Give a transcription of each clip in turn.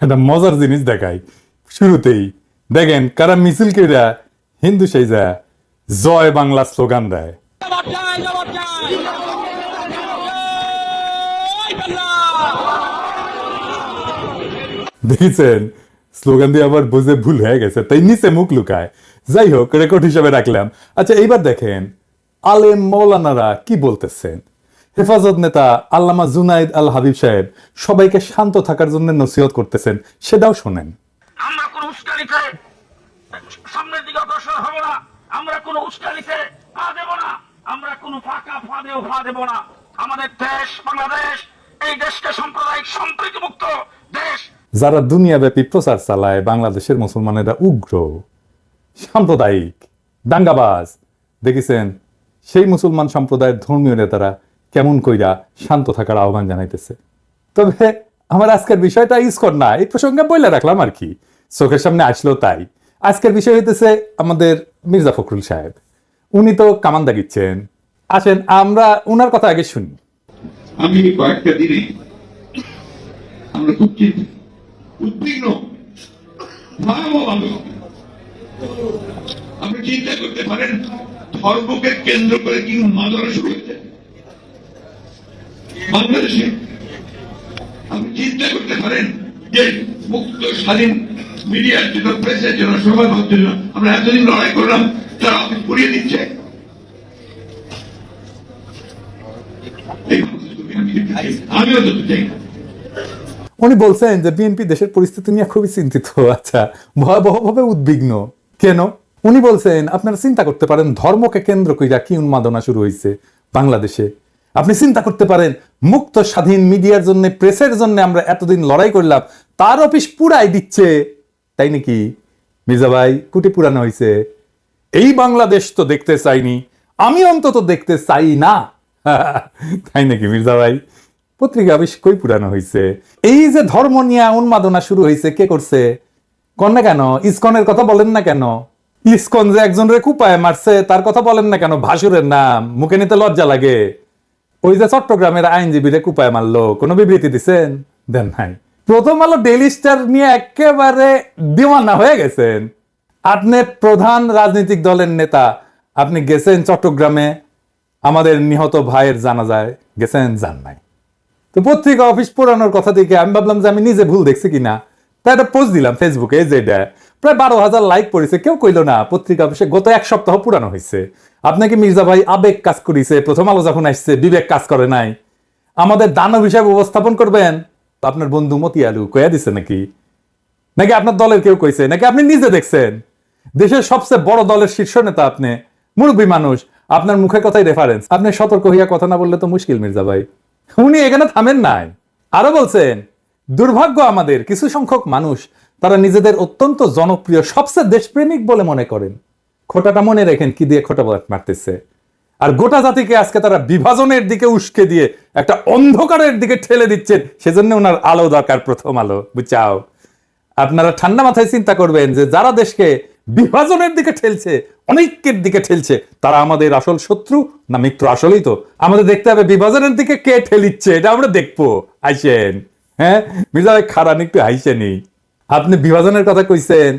একটা মজার জিনিস দেখাই শুরুতেই। দেখেন কারা মিছিল কেরা হিন্দু সেই যায় জয় বাংলা স্লোগান দেয়। দেখেছেন স্লোগান দিয়ে আবার বুঝে ভুল হয়ে গেছে, তাই নিচে মুখ লুকায়। যাই হোক, রেকর্ড হিসেবে রাখলাম। আচ্ছা, এইবার দেখেন আলেম মৌলানারা কি বলতেছেন। হেফাজত নেতা আল্লামা জুনাইদ আল হাবিব সাহেব সবাইকে শান্ত থাকার জন্য নসিহত করতেছেন, সেটাও শোনেন। আমরা কোন উস্কানিতে সামনের দিকে অগ্রসর হব না, আমরা কোন উস্কানিতে পা দেব না, আমরা কোন ফাঁকা ফাঁদেও পা দেব না। আমাদের দেশ বাংলাদেশ, এই দেশকে সাম্প্রদায়িক সম্প্রীতি মুক্ত দেশ। যারা দুনিয়াব্যাপী প্রচার চালায় বাংলাদেশের মুসলমানেরা উগ্র, সাম্প্রদায়িক, দাঙ্গাবাজ, দেখেছেন সেই মুসলমান সম্প্রদায়ের ধর্মীয় নেতারা কেমন কইরা শান্ত থাকার আহ্বান জানাইতেছে। তবে আমার আজকের বিষয়টা ইসকর না, এই প্রসঙ্গে বইলা রাখলাম আর কি, চোখের সামনে আসলো তাই। আজকের বিষয় হইতেছে আমাদের মির্জা ফখরুল সাহেব। উনি তো কামান দাগিচ্ছেন। আসেন আমরা উনার কথা আগে শুনি। আমি কয়েকটা দিনে আমরা খুব উদ্বিগ্ন, ভয়াবহভাবে। আপনি চিন্তা করতে পারেন ধর্মকে কেন্দ্র করে কি উন্মাদনা শুরু হয়েছে বাংলাদেশে। আপনি চিন্তা করতে পারেন যে মুক্ত স্বাধীন মিডিয়ার জন্য, প্রেসের জন্য, সংবাদপত্রের জন্য আমরা এতদিন লড়াই করলাম, তারা আপনি করিয়ে দিচ্ছে। আমিও তো চাই না। উনি বলছেন যে বিএনপি দেশের পরিস্থিতি নিয়ে খুবই চিন্তিত। আচ্ছা, ভয়াবহভাবে উদ্বিগ্ন কেন? উনি বলছেন আপনারা চিন্তা করতে পারেন ধর্মকে কেন্দ্র কইরা কি উন্মাদনা শুরু হয়েছে বাংলাদেশে। আপনি চিন্তা করতে পারেন মুক্ত স্বাধীন মিডিয়ার জন্য, প্রেসের জন্য আমরা এতদিন লড়াই করলাম, তার অফিস পুরাই দিচ্ছে। তাই নাকি মির্জা ভাই? কুটি পুরানো হয়েছে। এই বাংলাদেশ তো দেখতে চাইনি, আমি অন্তত দেখতে চাই না। তাই নাকি মির্জা ভাই? পত্রিকা আবিষ কই পুরানো হয়েছে। এই যে ধর্ম নিয়ে উন্মাদনা শুরু হয়েছে, কে করছে? কন না কেন? ইসকনের কথা বলেন না কেন? ইসকন যে একজনের কুপায় মারছে তার কথা বলেন না কেন? ভাসুরের নাম মুখে নিতে লজ্জা লাগে। ওই যে চট্টগ্রামের আইনজীবীরা কুপায় মারলো, কোনো বিবৃতি দিচ্ছেন? দেন নাই। প্রথম আলো ডেইলি স্টার নিয়ে একেবারে দিওয়ানা হয়ে গেছেন। আপনি প্রধান রাজনৈতিক দলের নেতা, আপনি গেছেন চট্টগ্রামে আমাদের নিহত ভাইয়ের জানাজায় গেছেন? যান নাই। তো পত্রিকা অফিস পুরানোর কথা থেকে আমি ভাবলাম যে আমি নিজে ভুল দেখছি কিনা, তাই একটা পোস্ট দিলাম ফেসবুকে, যেটা প্রায় 12,000 লাইক পড়েছে। কেউ কইল না পত্রিকা অফিসে গত এক সপ্তাহ পুরানো হয়েছে। আপনাকে মির্জা ভাই আবেগ কাজ করেছে, প্রথম আলো যখন আসছে বিবেক কাজ করে নাই। আমাদের দানব হিসাবে উপস্থাপন করবেন, আপনার বন্ধু মতি আলু কয়া দিছে নাকি? নাকি আপনার দলের কেউ কইছে? নাকি আপনি নিজে দেখছেন? দেশের সবচেয়ে বড় দলের শীর্ষ নেতা আপনি, মুরব্বী মানুষ, আপনার মুখের কথাই রেফারেন্স। আপনি সতর্ক হইয়া কথা না বললে তো মুশকিল মির্জা ভাই। উনি এখানে থামেন নাই, আরো বলছেন দুর্ভাগ্য আমাদের কিছু সংখ্যক মানুষ, তারা নিজেদের অত্যন্ত জনপ্রিয়, সবচেয়ে দেশপ্রেমিক বলে মনে করেন। খোটাটা মনে রেখেন কি দিয়ে খোটা মারতেছে। আর গোটা জাতিকে আজকে তারা বিভাজনের দিকে উস্কে দিয়ে একটা অন্ধকারের দিকে ঠেলে দিচ্ছেন। সেজন্য ওনার আলো দরকার, প্রথম আলো, বুঝাও। আপনারা ঠান্ডা মাথায় চিন্তা করবেন যে যারা দেশকে বিভাজনের দিকে ঠেলছে, অনৈক্যের দিকে ঠেলছে, তারা আমাদের আসল শত্রু না মিত্র? আসলেই তো আমাদের দেখতে হবে বিভাজনের দিকে কে ঠেলিচ্ছে, এটা আমরা দেখবো। আইসেন, হ্যাঁ মির্জা ভাই খারান একটু আইসেনি। আপনি বিভাজনের কথা কইছেন,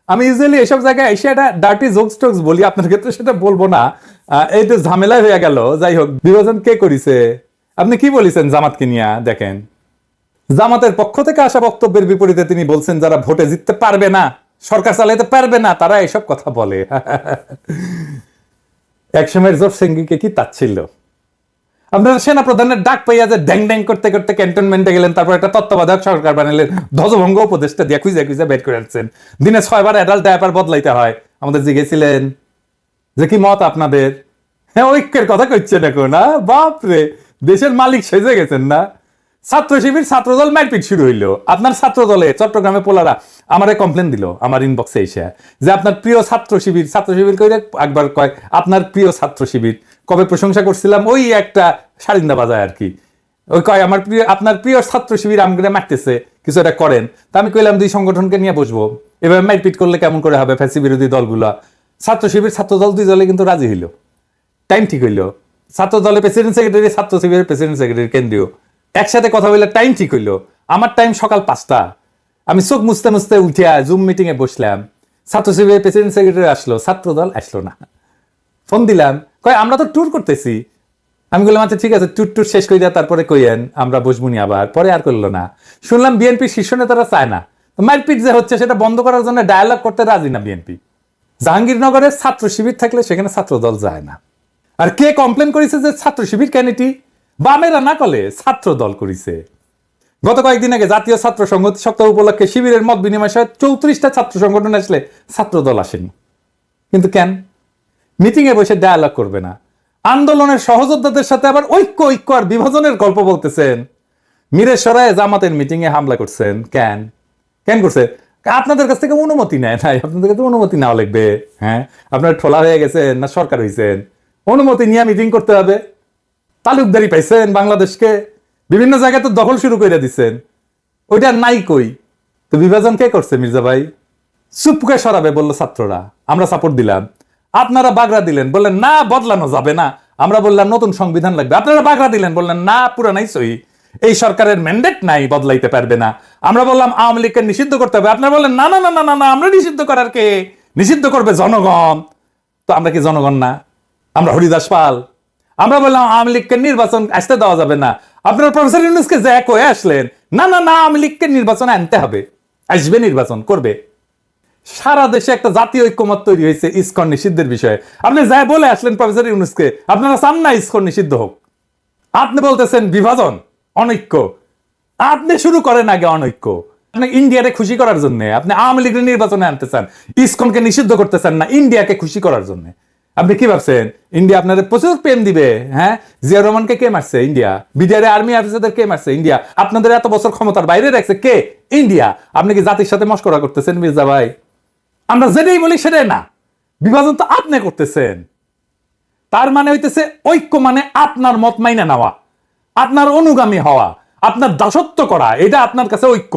আমি ইউজুয়ালি এসব জায়গায় এসে একটা ডার্টি জোকস টোকস বলি, আপনার ক্ষেত্রে সেটা বলবো না, এই তো ঝামেলা হয়ে গেল। যাই হোক, বিভাজন কে করিছে? আপনি কি বলেছেন জামাতকে নিয়ে? দেখেন জামাতের পক্ষ থেকে আসা বক্তব্যের বিপরীতে তিনি বলছেন যারা ভোটে জিততে পারবে না, সরকার চালাইতে পারবে না, তারা এসব কথা বলে। একসময়ের জোট সেঙ্গিকে কি তাচ্ছিল্য! আপনারা সেনা প্রধানের ডাক পাইয়া যে ড্যাং ড্যাং করতে করতে ক্যান্টনমেন্টে গেলেন, তারপর একটা তত্ত্বাবধায়ক সরকার বানালেন, ধ্বজভঙ্গ উপদেষ্টা দিয়ে খুঁজে খুঁজে বের করে আসছেন। দিনে 6 বার অ্যাডাল্ট ডায়াপার বদলাইতে হয়। আমাদের জিজ্ঞেসিলেন যে কি মত আপনাদের? হ্যাঁ, ঐক্যের কথা কইছেন এখন। বাপরে, দেশের মালিক সেজে গেছেন না? ছাত্র শিবির ছাত্রদল মারপিট শুরু হইলো। আপনার ছাত্র দলে চট্টগ্রামে পোলারা আমারে কমপ্লেন দিল আমার ইনবক্সে এসে যে আপনার প্রিয় ছাত্র শিবির কইরে একবার কয় আপনার প্রিয় ছাত্র শিবির, কবে প্রশংসা করছিলাম ওই একটা সারিন্দা বাজায় আর কি, ওই কয় আমার প্রিয়, আপনার প্রিয় ছাত্র শিবির আমগরে মারতেছে, কিছু একটা করেন। তা আমি কইলাম দুই সংগঠনকে নিয়ে বসবো, এভাবে মারপিট করলে কেমন করে হবে? ফ্যাসি বিরোধী দলগুলা, ছাত্র শিবির ছাত্র দল দুই দলে কিন্তু রাজি হইল, টাইম ঠিক হইলো। ছাত্র দলের প্রেসিডেন্ট সেক্রেটারি, ছাত্র শিবিরের প্রেসিডেন্ট সেক্রেটারি কেন্দ্রীয় একসাথে কথা বললে টাইম ঠিক হইলো। আমার টাইম সকাল 5টা, আমি চোখ মুছতে মুছতে উঠিয়া জুম মিটিং এ বসলাম, ছাত্র শিবিরের প্রেসিডেন্ট সেক্রেটারি আসলো, ছাত্র দল আসলো না। ফোন দিলাম, কয় আমরা তো ট্যুর করতেছি। আমি বললাম আচ্ছা ঠিক আছে, ট্যুর শেষ করে দেওয়া তারপরে কইয়েন, আমরা বসবুনি আবার। পরে আর করলো না। শুনলাম বিএনপি শীর্ষ নেতারা চায় না, মারপিট যে হচ্ছে সেটা বন্ধ করার জন্য ডায়ালগ করতে রাজি না বিএনপি। জাহাঙ্গীরনগরে ছাত্র শিবির থাকলে সেখানে ছাত্র দল যায় না। আর কে কমপ্লেন করেছে যে ছাত্র শিবির ক্যানিটি? বামেরা না করলে ছাত্র দল করেছে। গত কয়েকদিন আগে জাতীয় ছাত্র সংহতি সপ্তাহ উপলক্ষে শিবিরের মত বিনিময় সহ 34টা ছাত্র সংগঠন আসলে ছাত্র দল আসেনি। কিন্তু কেন? মিটিং এ বসে ডায়ালগ করবে না। আন্দোলনের সহযোদ্ধাদের সাথে আবার ঐক্য ঐক্য আর বিভাজনের গল্প বলতেছেন। মিরেশ্বরায় জামাতের মিটিং এ হামলা করছেন। কেন কেন করছে? আপনাদের কাছ থেকে অনুমতি নেয় নাই। আপনাদের কাছে অনুমতি নেওয়া লাগবে। হ্যাঁ, আপনার ঠোলা হয়ে গেছেন না সরকার হয়েছেন, অনুমতি নিয়ে মিটিং করতে হবে। তালুকদারি পাইছেন বাংলাদেশকে, বিভিন্ন জায়গায় তো দখল শুরু করে দিচ্ছেন, ওইটা নাই কই। তো বিভাজন কে করছে মির্জা ভাই? চুপকে সরাবে বললো ছাত্ররা, আমরা সাপোর্ট দিলাম। আপনারা বাগড়া দিলেন, বললেন না বদলানো যাবে না। আমরা বললাম নতুন সংবিধান লাগবে। আপনারা বাগড়া দিলেন, বললেন না পুরানাই সই, এই সরকারের ম্যান্ডেট নাই, বদলাইতে পারবে না। আমরা বললাম আওয়ামী লীগকে নিষিদ্ধ করতে হবে। আপনারা বললেন না না না না না, আমরা নিষিদ্ধ করার কে, নিষিদ্ধ করবে জনগণ। তো আমরা কি জনগণ না? আমরা হরিদাস পাল? আমরা বললাম আওয়ামী লীগকে নির্বাচন আসতে দেওয়া যাবে না। আপনারা প্রফেসর ইউনূসকে যে কয়ে আসলেন না না না আওয়ামী লীগকে নির্বাচনে আনতে হবে, আসবে, নির্বাচন করবে। সারা দেশে একটা জাতীয় ঐক্যমত তৈরি হয়েছে ইসকন নিষিদ্ধের বিষয়ে। আপনি যাই বলে আসলেন প্রফেসর ইউনূসকে, আপনারা চান না ইসকন নিষিদ্ধ হোক। আপনি বলতেছেন বিভাজন, অনৈক্য। আপনি শুরু করেন আগে অনৈক্য। আপনি ইন্ডিয়াকে খুশি করার জন্য আপনি আওয়ামী লীগের নির্বাচনে আনতে চান, ইসকনকে নিষিদ্ধ করতে চান না ইন্ডিয়াকে খুশি করার জন্য। আপনি কি ভাবছেন ইন্ডিয়া আপনাদের প্রচুর প্রেম দিবে? হ্যাঁ, জিয়া রহমানকে কে মারছে? ইন্ডিয়া। বিডিআর আর্মি অফিসারদের কে মারছে? ইন্ডিয়া। আপনাদের এত বছর ক্ষমতার বাইরে রাখছে কে? ইন্ডিয়া। আপনি কি জাতির সাথে মশকরা করতেছেন মির্জা ভাই? আমরা যেটাই বলি সেটাই না, বিভাজন তো আপনি করতেছেন। তার মানে হইতেছে ঐক্য মানে আপনার মত মাইনা নেওয়া, আপনার অনুগামী হওয়া, আপনার দাসত্ব করা, এটা আপনার কাছে ঐক্য।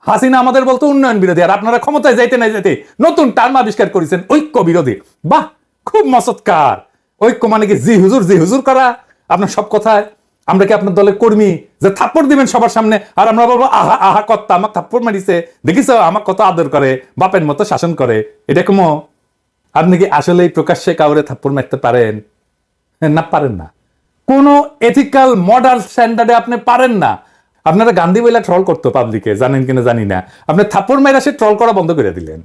হাসিনা আমাদের বলতো উন্নয়ন বিরোধী, আর আপনারা ক্ষমতায় যাইতে না যাইতে নতুন টার্ম আবিষ্কার করেছেন ঐক্য বিরোধী। বাহ, খুব মসৎকার। ঐক্য মানে কি জি হুজুর করা আপনার সব কথায়? আমরা কি আপনার দলের কর্মী যে থাপ্পড় দিবেন সবার সামনে আর আমরা বলবো আহা আহা কর্তা আমাকে থাপ্পড় মারিছে, দেখিস আমার কত আদর করে, বাপের মতো শাসন করে? এটা কমো? আপনি কি আসলেই প্রকাশ্যে কাউরে থাপ্পড় মারতে পারেন? না, পারেন না। কোন এথিক্যাল মডার্ন স্ট্যান্ডার্ডে আপনি পারেন না। আপনারা গান্ধী বইলা ট্রল করতো পাবলিকে, জানেন কিনা জানি না। আপনি থাপ্পড় মাইরা সে ট্রল করা বন্ধ করে দিলেন।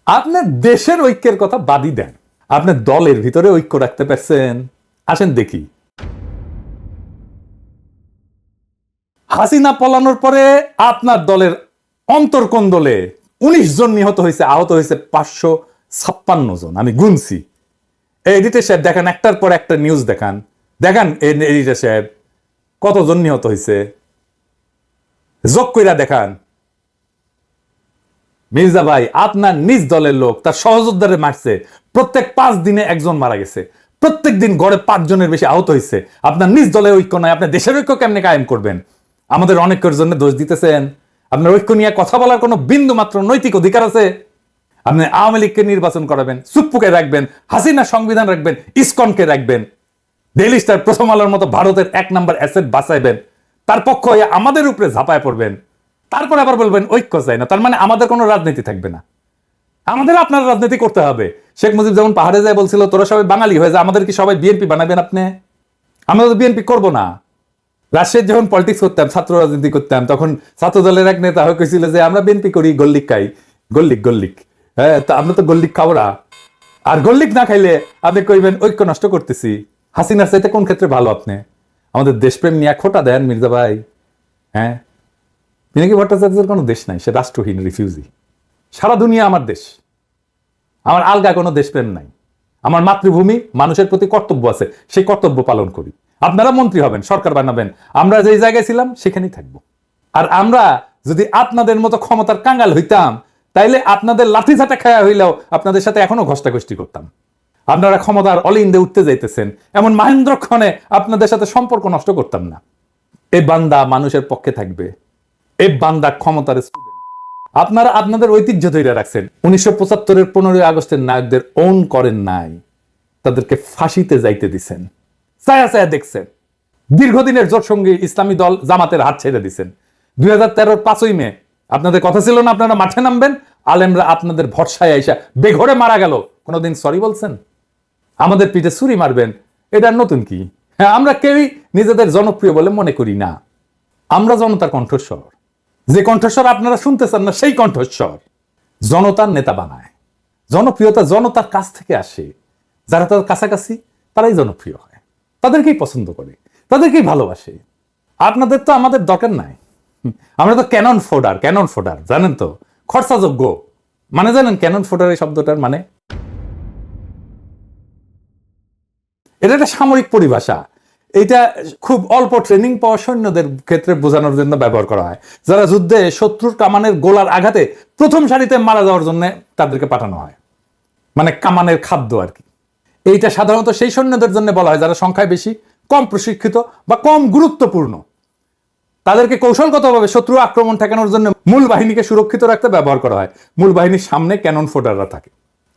আপনি দেশের ঐক্যের কথা বাদই দেন, আপনি দলের ভিতরে ঐক্য রাখতে পারছেন? আসেন দেখি। হাসিনা পলানোর পরে আপনার দলের অন্তর্কোন্দলে 19 জন নিহত হয়েছে, আহত হয়েছে 556 জন। আমি গুনছি। এডিটর সাহেব দেখান, একটার পর একটা নিউজ দেখান, দেখান এডিটর সাহেব কতজন নিহত হয়েছে, যোগ কইরা দেখান। মির্জা ভাই, আপনার নিজ দলের লোক তার সহযোদ্ধারে মারছে, প্রত্যেক 5 দিনে একজন মারা গেছে, প্রত্যেক দিন গড়ে 5 জনের বেশি আহত হয়েছে। আপনার নিজ দলের ঐক্য নয়, আপনি দেশের ঐক্য কেমনে কায়েম করবেন? আমাদের অনেকের জন্য দোষ দিতেছেন। আপনার ঐক্য নিয়ে কথা বলার কোনো বিন্দু মাত্র নৈতিক অধিকার আছে? আপনি আওয়ামী লীগকে নির্বাচন করাবেন, সুপ্পুকে রাখবেন, হাসিনা সংবিধান রাখবেন, ইসকনকে রাখবেন, ডেইলি স্টার, প্রথম আলোর মতো ভারতের 1 নম্বর অ্যাসেট বাঁচাইবেন, তার পক্ষ হয়ে আমাদের উপরে ঝাঁপায় পড়বেন, তারপর আবার বলবেন ঐক্য চাই না। তার মানে আমাদের কোনো রাজনীতি থাকবে না, আমাদের আপনার রাজনীতি করতে হবে। শেখ মুজিব যেমন পাহাড়ে যায় বলছিল তোরা সবাই বাঙালি হয়ে যায়, আমাদের কি সবাই বিএনপি বানাবেন আপনি? আমরা তো বিএনপি করবো না। রাজশাহীর যখন পলিটিক্স করতাম, ছাত্র রাজনীতি করতাম, তখন ছাত্র দলের এক নেতা হয়ে কইছিল যে আমরা বিএনপি করি, গল্লিক খাই, গল্লিক। হ্যাঁ, তা আমরা তো গল্লিক খাবো না। আর গল্লিক না খাইলে আপনি কইবেন ঐক্য নষ্ট করতেছি। হাসিনার চাইতে কোন ক্ষেত্রে ভালো আপনি? আমাদের দেশপ্রেম নিয়ে খোটা দেন মির্জা ভাই। হ্যাঁ, পিনাকি ভট্টাচার্যের কোনো দেশ নাই, সে রাষ্ট্রহীন রিফিউজি। সারা দুনিয়া আমার দেশ, আমার আলগা কোনো দেশপ্রেম নাই। আমার মাতৃভূমি, মানুষের প্রতি কর্তব্য আছে, সেই কর্তব্য পালন করি। আপনারা মন্ত্রী হবেন, সরকার বানাবেন, আমরা যেই জায়গায় ছিলাম সেখানেই থাকবো। আর আমরা যদি আপনাদের মতো ক্ষমতার কাঙ্গাল হইতাম, তাইলে আপনাদের লাঠি ঝাঁটা খায়া হইলেও আপনাদের সাথে এখনো ঘষ্টাঘষ্টি করতাম। আপনারা ক্ষমতার অলিন্দে উঠতে যাইতেছেন, এমন মহেন্দ্রক্ষণে আপনাদের সাথে সম্পর্ক নষ্ট করতাম না। এই বান্দা মানুষের পক্ষে থাকবে, এই বান্দা ক্ষমতার স্টুডেন্ট। আপনারা আপনাদের ঐতিহ্য ধরে রাখছেন। 1975-এর 15ই আগস্টের নায়কদের ওন করেন নাই, তাদেরকে ফাঁসিতে যাইতে দিছেন, ছায়া দেখছেন। দীর্ঘদিনের জোট সঙ্গী ইসলামী দল জামাতের হাত ছেড়ে দিছেন। 2013-র 5ই মে আপনাদের কথা ছিল না আপনারা মাঠে নামবেন, আলেমরা আপনাদের ভরসায় আইসা বেঘরে মারা গেল, কোনোদিন সরি বলছেন? আমাদের পিঠে ছুরি মারবেন, এটা নতুন কি? হ্যাঁ, আমরা কেউই নিজেদের জনপ্রিয় বলে মনে করি না। আমরা জনতার কণ্ঠস্বর, যে কণ্ঠস্বর আপনারা শুনতে চান না সেই কণ্ঠস্বর। জনতার নেতা বানায়, জনপ্রিয়তা জনতার কাছ থেকে আসে। যারা তাদের কাছাকাছি তারাই জনপ্রিয় হয়, তাদেরকেই পছন্দ করে, তাদেরকেই ভালোবাসে। আপনাদের তো আমাদের দরকার নাই। আমরা তো ক্যানন ফোডার, জানেন তো, খরচাযোগ্য। মানে জানেন ক্যানন ফোডার এই শব্দটার মানে? এটা একটা সামরিক পরিভাষা। এটা খুব অল্প ট্রেনিং পাওয়া সৈন্যদের ক্ষেত্রে বোঝানোর জন্য ব্যবহার করা হয়, যারা যুদ্ধে শত্রুর কামানের গোলার আঘাতে প্রথম সারিতে মারা যাওয়ার জন্য তাদেরকে পাঠানো হয়, মানে কামানের খাদ্য আর কি। এইটা সাধারণত সেই সৈন্যদের জন্য বলা হয় যারা সংখ্যায় বেশি, কম প্রশিক্ষিত বা কম গুরুত্বপূর্ণ। তাদেরকে কৌশলগতভাবে শত্রু আক্রমণ ঠেকানোর জন্য মূল বাহিনীকে সুরক্ষিত রাখতে ব্যবহার করা হয়। মূল বাহিনীর সামনে ক্যানন ফোডাররা থাকে,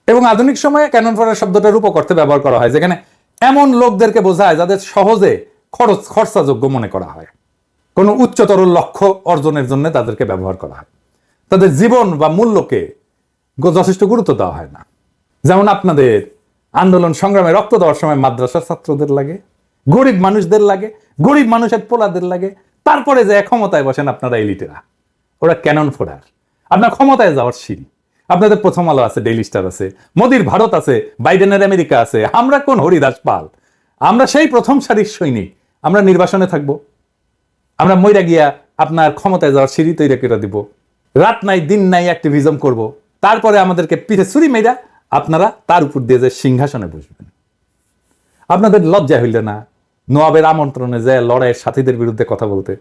এবং আধুনিক সময়ে ক্যানন ফোডার শব্দটার উপকর্থে ব্যবহার করা হয়, যেখানে এমন লোকদেরকে বোঝায় যাদের সহজে খরচাযোগ্য মনে করা হয়। কোনো উচ্চতর লক্ষ্য অর্জনের জন্য তাদেরকে ব্যবহার করা হয়। তাদের জীবন বা মূল্যকে যথেষ্ট গুরুত্ব দেওয়া হয় না। যেমন আপনাদের আন্দোলন সংগ্রামে রক্ত দেওয়ার সময় মাদ্রাসার ছাত্রদের লাগে, গরিব মানুষদের লাগে, গরিব মানুষের পোলাদের লাগে। তারপরে যে ক্ষমতায় বসেন আপনারা এলিটেরা, ওরা ক্যানন ফোডার, আপনার ক্ষমতায় যাওয়ার সিঁড়ি। আপনাদের প্রথম আলো আছে, ডেইলি স্টার আছে, মোদির ভারত আছে, বাইডেনের আমেরিকা আছে। আমরা কোন হরিদাস পাল? আমরা সেই প্রথম সারির সৈনিক। আমরা নির্বাসনে থাকবো, আমরা মইরা গিয়া আপনার ক্ষমতায় যাওয়ার সিঁড়ি তৈরি করে দিব, রাত নাই দিন নাই অ্যাক্টিভিজম করব। তারপরে আমাদেরকে পিঠে ছুরি মেয়েরা আপনারা তার উপর দিয়ে যে সিংহাসনে বসবেন। আপনাদের লজ্জা হইল না নওয়াবের আমন্ত্রণে যে লড়াইয়ের সাথীদের বিরুদ্ধে কথা বলতে?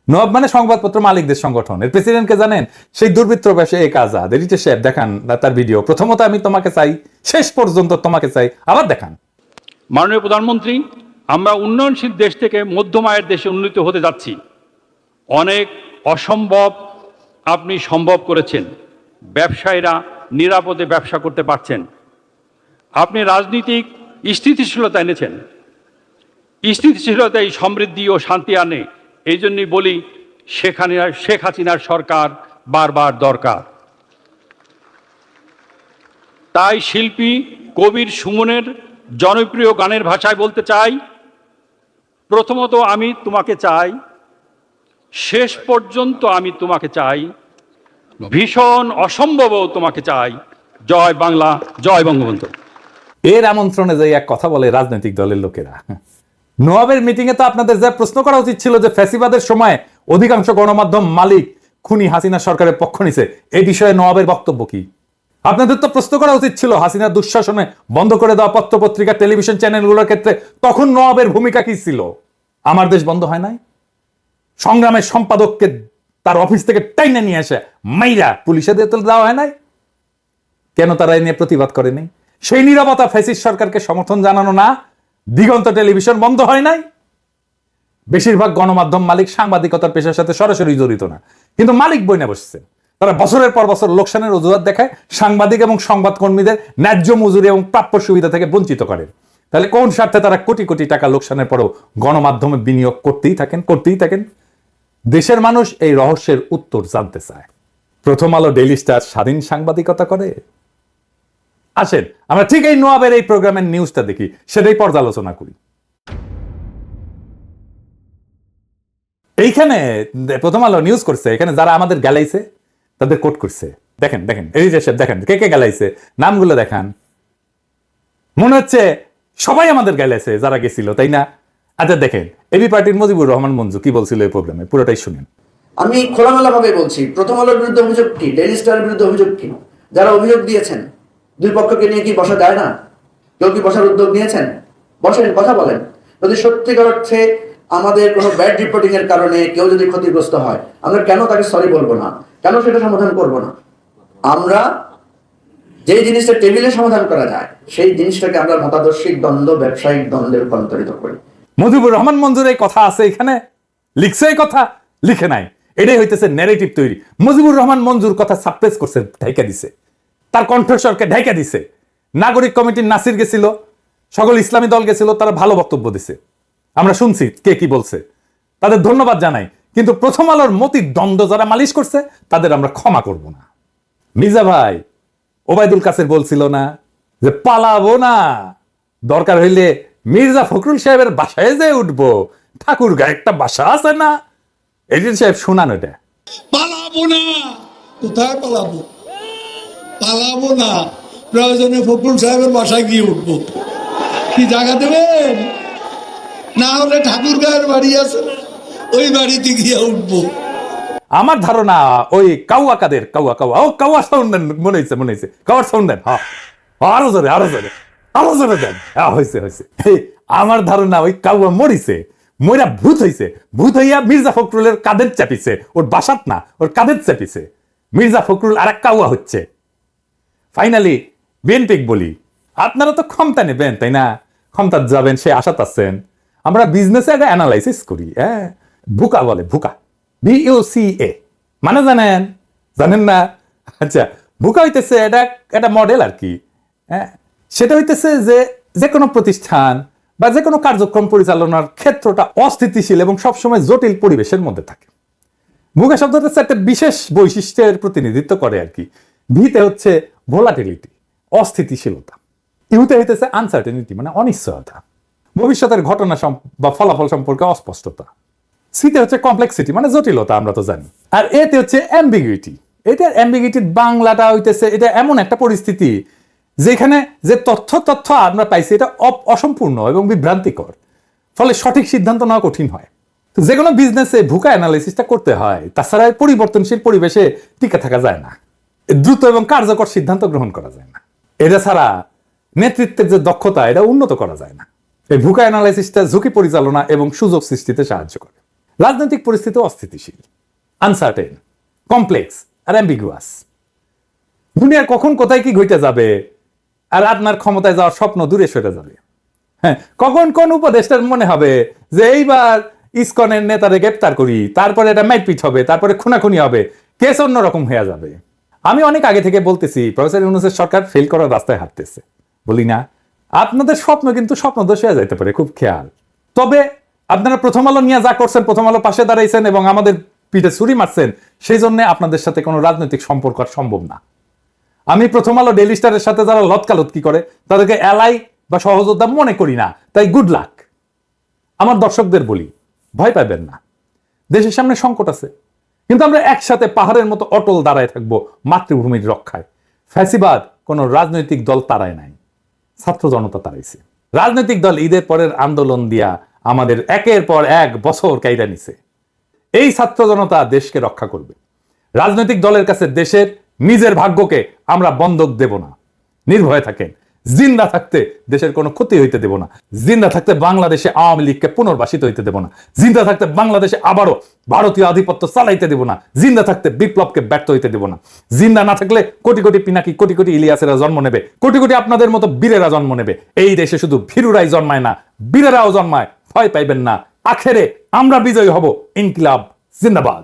নওয়াব মানে সংবাদপত্র মালিকদের সংগঠন, এর প্রেসিডেন্টকে জানেন? সেই দুর্বৃত্ত বেশে এক আজাদ। এডিটর সাহেব দেখান তার ভিডিও। প্রথমত আমি তোমাকে চাই, শেষ পর্যন্ত তোমাকে চাই, আবার দেখান। মাননীয় প্রধানমন্ত্রী, আমরা উন্নয়নশীল দেশ থেকে মধ্যম আয়ের দেশে উন্নীত হতে যাচ্ছি। অনেক অসম্ভব আপনি সম্ভব করেছেন। ব্যবসায়ীরা নিরাপদে ব্যবসা করতে পারছেন। আপনি রাজনীতিক স্থিতিশীলতা এনেছেন। স্থিতিশীলতাই সমৃদ্ধি ও শান্তি আনে। এই জন্যই বলি শেখ হাসিনার সরকার বারবার দরকার। তাই শিল্পী কবির সুমনের জনপ্রিয় গানের ভাষায় বলতে চাই, প্রথমত আমি তোমাকে চাই, শেষ পর্যন্ত আমি তোমাকে চাই, ভীষণ অসম্ভবও তোমাকে চাই। জয় বাংলা, জয় বঙ্গবন্ধু। এর আমন্ত্রণে যে এক কথা বলে রাজনৈতিক দলের লোকেরা। নওয়াবের মিটিং এ তো আপনাদের যা প্রশ্ন করা উচিত ছিল যে ফ্যাসিবাদের সময় অধিকাংশ গণমাধ্যম মালিক খুনি হাসিনা সরকারের পক্ষ নিছে, এই বিষয়ে নওয়াবের বক্তব্য কি? আপনাদের তো প্রশ্ন করা উচিত ছিল হাসিনার দুঃশাসনে বন্ধ করে দেওয়া পত্র পত্রিকা টেলিভিশন চ্যানেলগুলোর ক্ষেত্রে তখন নওয়াবের ভূমিকা কি ছিল? আমার দেশ বন্ধ হয় নাই? সংগ্রামের সম্পাদককে তার অফিস থেকে টাইনে নিয়ে আসে মাইরা পুলিশে দিয়ে দেওয়া হয় নাই? কেন তারা এই নিয়ে প্রতিবাদ করেনি? সেই নীরবতা ফ্যাসিস্ট সরকারকে সমর্থন জানানো না? দিগন্ত টেলিভিশন বন্ধ হয় নাই? বেশিরভাগ গণমাধ্যম মালিক সাংবাদিকতার পেশার সাথে সরাসরি জড়িত না, কিন্তু মালিক বইনে বসছে। তারা বছরের পর বছর লোকসানের অজুহাত দেখায় সাংবাদিক এবং সংবাদকর্মীদের ন্যায্য মজুরি এবং প্রাপ্য সুবিধা থেকে বঞ্চিত করে। তাহলে কোন স্বার্থে তারা কোটি কোটি টাকা লোকসানের পরেও গণমাধ্যমে বিনিয়োগ করতেই থাকেন? দেশের মানুষ এই রহস্যের উত্তর জানতে চায়। প্রথম আলো, ডেইলি স্টার স্বাধীন সাংবাদিকতা করে? আসেন আমরা ঠিক এই নওয়াবের এই প্রোগ্রামের নিউজটা দেখি, সেটাই পর্যালোচনা করি। এইখানে প্রথম আলো নিউজ করছে, এখানে যারা আমাদের গালাইছে তাদের কোট করছে। দেখেন দেখেন কে কে গালাইছে, নামগুলো দেখান। মনে হচ্ছে সবাই আমাদের গালাইছে যারা গেছিল, তাই না? আচ্ছা দেখেন, এবি পার্টির মুজিবুর রহমান মঞ্জু কি বলছিল এই প্রোগ্রামে, পুরোটাই শুনেন। আমি খোলামেলা ভাবে বলছি, প্রথম আলোর বিরুদ্ধে অভিযোগ কি, ডেইলি স্টারের বিরুদ্ধে অভিযোগ কি? যারা অভিযোগ দিয়েছেন দুই পক্ষকে নিয়ে কি বসা যায় না? কেউ কি বসার উদ্যোগ নিয়েছেন? বসেন, কথা বলেন। যদি সত্যিকার অর্থে আমাদের কোনো ব্যাড রিপোর্টিং এর কারণে কেউ যদি ক্ষতিগ্রস্ত হয়, আমরা কেন তাকে সরি বলবো না? কেন সেটা সমাধান করব না? আমরা যে জিনিসটা টেবিলে সমাধান করা যায় সেই জিনিসটাকে আমরা মতাদর্শিক দ্বন্দ্ব, ব্যবসায়িক দ্বন্দ্বে রূপান্তরিত করি। মুজিবুর রহমান মঞ্জুর এই কথা আছে এখানে, লিখছে এই কথা, লিখে নাই। এটাই হইতেছে ন্যারেটিভ তৈরি। মুজিবুর রহমান মঞ্জুর কথা সাপ্রেস করছে, ঢাইকা দিছে, তার কণ্ঠস্বরকে ঢাইকা দিছে। নাগরিক কমিটির নাসির গেছিল, সকল ইসলামী দল গেছিল, তারা ভালো বক্তব্য দিছে, আমরা শুনছি কে কি বলছে, তাদের ধন্যবাদ জানাই। কিন্তু প্রথম আলোর মতির দ্বন্দ্ব যারা মালিশ করছে তাদের আমরা ক্ষমা করব না। মির্জা ভাই ওবায়দুল কাসের বলছিল না যে পালাবো না, দরকার হইলে মির্জা ফখরুল সাহেবের বাসায় যে উঠবো, ঠাকুর গায়ে একটা বাসা আছে না, এডিটর সাহেব শোনান এটা। পালাবো না, কোথায় পালাবো? পালাবো না, প্রয়োজনে ফখরুল সাহেবের বাসায় গিয়ে উঠবো। কি জায়গা দেবেন? না হলে ঠাকুর গায়ের বাড়ি আছে না, ওই বাড়িতে গিয়ে উঠবো। আমার ধারণা ওই কাউয়া কাদের কাউয়া কাউয়া ও কাউয়া সাউন্ড দেন, মনে হয়েছে কাউয়ার সাউন্ড দেন। হ্যাঁ আরো জোরে দেন। হয়েছে আমার ধারণা ওই কাউয়া মরিছে, মইরা ভূত হইছে, ভূত হইয়া মির্জা ফখরুলের কাদের চাপিছে, ওর বাসাত না ওর কাদের চাপিছে। মির্জা ফখরুল আর এক কাউয়া হচ্ছে। ফাইনালি বিএনপি বলি, আপনারা তো ক্ষমতা নেবেন তাই না, ক্ষমতা যাবেন সে আশাত আছেন। আমরা বিজনেসে একটা অ্যানালাইসিস করি, হ্যাঁ ভুকা বলে, ভুকা BUCA মানে জানেন না? আচ্ছা ভুকা হইতেছে এটা মডেল আর কি। হ্যাঁ সেটা হইতেছে যে কোনো প্রতিষ্ঠান বা যে কোনো কার্যক্রম পরিচালনার ক্ষেত্রটা অস্থিতিশীল এবং সবসময় জটিল পরিবেশের মধ্যে থাকে। ভুকা শব্দটা একটা বিশেষ বৈশিষ্ট্যের প্রতিনিধিত্ব করে আর কি। ভিতে হচ্ছে ভোলাটিলিটি, অস্থিতিশীলতা। ইউতে হইতেছে আনসার্টেনিটি মানে অনিশ্চয়তা, ভবিষ্যতের ঘটনা বা ফলাফল সম্পর্কে অস্পষ্টতা। সিতে হচ্ছে কমপ্লেক্সিটি মানে জটিলতা, আমরা তো জানি। আর এতে হচ্ছে অ্যাম্বিগুইটি। এটার অ্যাম্বিগুইটির বাংলাটা হইতেছে এটা এমন একটা পরিস্থিতি যেখানে যে তথ্য আমরা পাইছি এটা অসম্পূর্ণ এবং বিভ্রান্তিকর, ফলে সঠিক সিদ্ধান্ত নেওয়া কঠিন হয়। তো যে কোনো বিজনেসে ভুকা অ্যানালাইসিসটা করতে হয়, তাছাড়া পরিবর্তনশীল পরিবেশে টিকে থাকা যায় না, দ্রুত এবং কার্যকর সিদ্ধান্ত গ্রহণ করা যায় না। এটা ছাড়া নেতৃত্বের যে দক্ষতা এটা উন্নত করা যায় না। এই ভুকা অ্যানালাইসিসটা ঝুঁকি পরিচালনা এবং সুযোগ সৃষ্টিতে সাহায্য করে। রাজনৈতিক পরিস্থিতি অস্থিতিশীল, আনসার্টেন, কমপ্লেক্স আর অ্যাম্বিগুয়াস। দুনিয়ার কখন কোথায় কি ঘটে যাবে আর আপনার ক্ষমতায় যাওয়ার স্বপ্ন দূরে সরে যাবে। হ্যাঁ কখন কোন উপদেষ্টার মনে হবে যে এইবার ইসকনের নেতারে গ্রেপ্তার করি, তারপরে এটা মাইটপিট হবে, তারপরে খুনাখুনি হবে, কেস অন্যরকম হয়ে যাবে। আমি অনেক আগে থেকে বলতেছি প্রফেসর ইউনূসের সরকার ফেল করার রাস্তায় হাঁটতেছে, বলি না? আপনাদের স্বপ্ন কিন্তু স্বপ্নদোষ হয়ে যাইতে পারে, খুব খেয়াল। তবে আপনারা প্রথম আলো নিয়ে যা করছেন, প্রথম আলো পাশে দাঁড়াইছেন এবং আমাদের পিঠে ছুরি মারছেন, সেই জন্য আপনাদের সাথে কোনো রাজনৈতিক সম্পর্ক সম্ভব না। আমি প্রথম আলো ডেইলি স্টারের সাথে যারা লতকালতকি করে তাদেরকে এলাই বা সহযোদ্ধা মনে করি না, তাই গুড লাক। আমার দর্শকদের বলি, ভয় পাবেন না, দেশের সামনে সংকট আছে, কিন্তু আমরা একসাথে পাহাড়ের মতো অটল দাঁড়ায় থাকবো মাতৃভূমির রক্ষায়। ফ্যাসিবাদ কোনো রাজনৈতিক দল তাড়ায় নাই, ছাত্র জনতা তাড়াইছে। রাজনৈতিক দল ঈদের পরের আন্দোলন দিয়া আমাদের একের পর এক বছর কাইরা নিছে। এই ছাত্র জনতা দেশকে রক্ষা করবে। রাজনৈতিক দলের কাছে দেশের নিজের ভাগ্যকে আমরা বন্ধক দেব না। নির্ভয়ে থাকেন, জিন্দা থাকতে দেশের কোনো ক্ষতি হইতে দেব না, জিন্দা থাকতে বাংলাদেশে আওয়ামী লীগকে পুনর্বাসিত হইতে দেব না, জিন্দা থাকতে বাংলাদেশে আবারও ভারতীয় আধিপত্য চালাইতে দেব না, জিন্দা থাকতে বিপ্লবকে ব্যর্থ হইতে দেব না। জিন্দা না থাকলে কোটি কোটি পিনাকি, কোটি কোটি ইলিয়াসেরা জন্ম নেবে, কোটি কোটি আপনাদের মতো বীরেরা জন্ম নেবে। এই দেশে শুধু ভীরুরাই জন্মায় না, বীরেরাও জন্মায়। ভয় পাইবেন না, আখেরে আমরা বিজয়ী হব। ইনকিলাব জিন্দাবাদ।